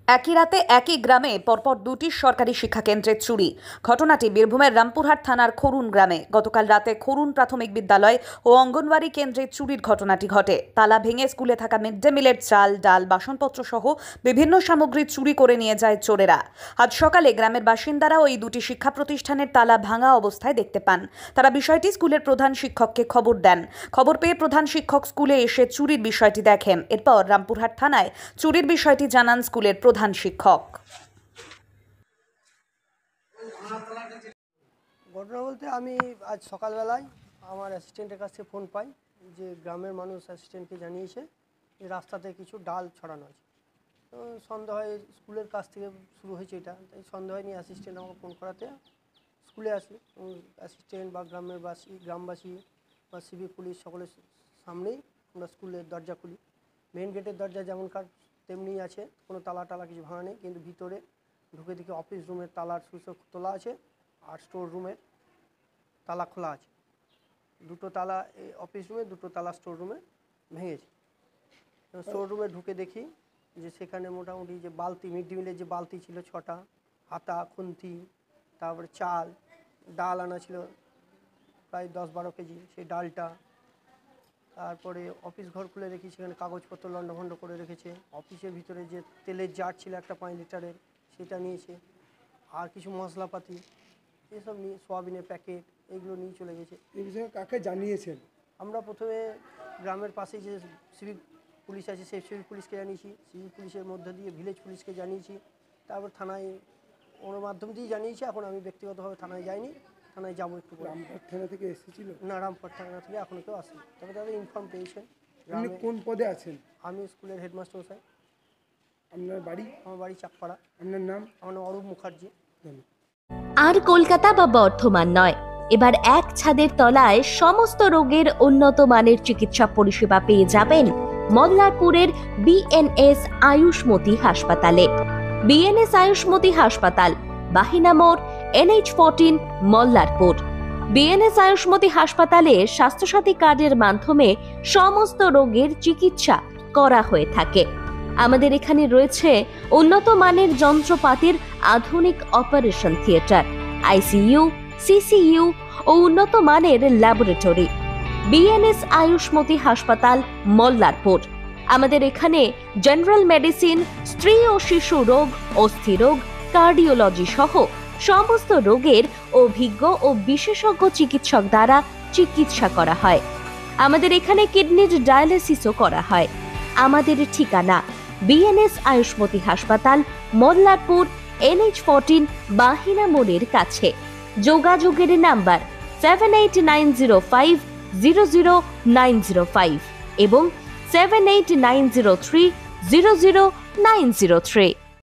একই রাতে একই গ্রামে পরপর দুটি সরকারি শিক্ষাকেন্দ্রে চুরি। ঘটনাটি বীরভূমের রামপুরহাট থানার খরুন গ্রামে। গতকাল রাতে খরুন প্রাথমিক বিদ্যালয় ও অঙ্গনওয়াড়ি কেন্দ্রে চুরির ঘটনাটি ঘটে। তালা ভেঙে স্কুলে থাকা মিড ডে মিলের চাল, ডাল, বাসনপত্র সহ বিভিন্ন সামগ্রী চুরি করে নিয়ে যায় চোরেরা। আজ সকালে গ্রামের বাসিন্দারা ওই দুটি শিক্ষা প্রতিষ্ঠানের তালা ভাঙা অবস্থায় দেখতে পান। তারা বিষয়টি স্কুলের প্রধান শিক্ষককে খবর দেন। খবর পেয়ে প্রধান শিক্ষক স্কুলে এসে চুরির বিষয়টি দেখেন। এরপর রামপুরহাট থানায় চুরির বিষয়টি জানান স্কুলের প্রধান শিক্ষক। ঘটনা বলতে আমি আজ সকালবেলায় আমার অ্যাসিস্ট্যান্টের কাছে ফোন পাই যে গ্রামের মানুষ অ্যাসিস্ট্যান্টকে জানিয়েছে যে রাস্তাতে কিছু ডাল ছড়ানো আছে। তো সন্দেহ হয় স্কুলের কাছ থেকে শুরু হয়েছে এটা, তাই সন্দেহ নিয়ে অ্যাসিস্ট্যান্ট আমাকে ফোন করাতে স্কুলে আসি। অ্যাসিস্ট্যান্ট বা গ্রামবাসী বা সিভিক পুলিশ সকলের সামনেই আমরা স্কুলের দরজা খুলি। মেন গেটের দরজা যেমনকার তেমনি আছে, কোনো তালা কিছু ভাঙা নেই, কিন্তু ভিতরে ঢুকে দেখি অফিস রুমের তালার সুইচ তোলা আছে আর স্টোর রুমের তালা খোলা আছে। দুটো তালা অফিস রুমে, দুটো তালা স্টোর রুমে ভেঙেছে। স্টোর রুমে ঢুকে দেখি যে সেখানে মোটামুটি যে বালতি, মিড ডে মিলের যে বালতি ছিল 6টা, হাতা, খুন্তি, তারপরে চাল, ডাল আনা ছিল প্রায় 10-12 কেজি, সেই ডালটা। তারপরে অফিস ঘর খুলে দেখি সেখানে কাগজপত্র লণ্ডভণ্ড করে রেখেছে। অফিসের ভিতরে যে তেলের জার ছিল একটা 5 লিটারের, সেটা নিয়েছে। আর কিছু মশলাপাতি এসব নিয়ে, সোয়াবিনের প্যাকেট, এগুলো নিয়ে চলে গেছে। এই বিষয়ে কাকে জানিয়েছেন? আমরা প্রথমে গ্রামের পাশে যে সিভিক পুলিশ আছে সেই সিভিক পুলিশকে জানিয়েছি। সিভিক পুলিশের মধ্যে দিয়ে ভিলেজ পুলিশকে জানিয়েছি। তারপর থানায় ওর মাধ্যম দিয়েই জানিয়েছি। এখন আমি ব্যক্তিগতভাবে থানায় যাইনি, থানায় যাবো একটু পরে। রামপুরহাট থানা থেকে এসেছিল? না, রামপুরহাট থানা থেকে এখনও কেউ আসেনি, তবে তাদের ইনফর্ম পেয়েছেন। আপনি কোন পদে আছেন? আমি স্কুলের হেডমাস্টার মশাই। আপনার বাড়ি? আমার বাড়ি চাকপাড়া। আপনার নাম? আমার নাম অরূপ মুখার্জি। আর কলকাতা বা বর্ধমান নয়, এবার এক ছাদের তলায় সমস্ত রোগের উন্নত মানের চিকিৎসা পরিষেবা পেয়ে যাবেন মল্লারপুরের বিএনএস আয়ুষ্মতি হাসপাতালে। বিএনএস আয়ুষ্মতি হাসপাতাল, বাহিনা মোড়, NH14, মল্লারপুর। বিএনএস আয়ুষ্মতি হাসপাতালে স্বাস্থ্যসাথী কার্ডের মাধ্যমে সমস্ত রোগের চিকিৎসা করা হয়ে থাকে। আমাদের এখানে রয়েছে উন্নত মানের যন্ত্রপাতির আধুনিক অপারেশন থিয়েটার, ICU, CCU ও উন্নত মানের ল্যাবরেটরি। বিএনএস আয়ুষ্মতি হাসপাতাল, মল্লারপুর। আমাদের এখানে জেনারেল মেডিসিন, স্ত্রী ও শিশু রোগ, অস্থিরোগ, কার্ডিওলজি সহ সমস্ত রোগের অভিজ্ঞ ও বিশেষজ্ঞ চিকিৎসক দ্বারা চিকিৎসা করা হয়। আমাদের এখানে কিডনির ডায়ালিসিসও করা হয়। আমাদের ঠিকানা বিএনএস আয়ুষ্মতি হাসপাতাল, মল্লারপুর, NH14, বাহিনা মোড়ের কাছে। যোগাযোগের নাম্বার 7890500905 এবং 7890300903।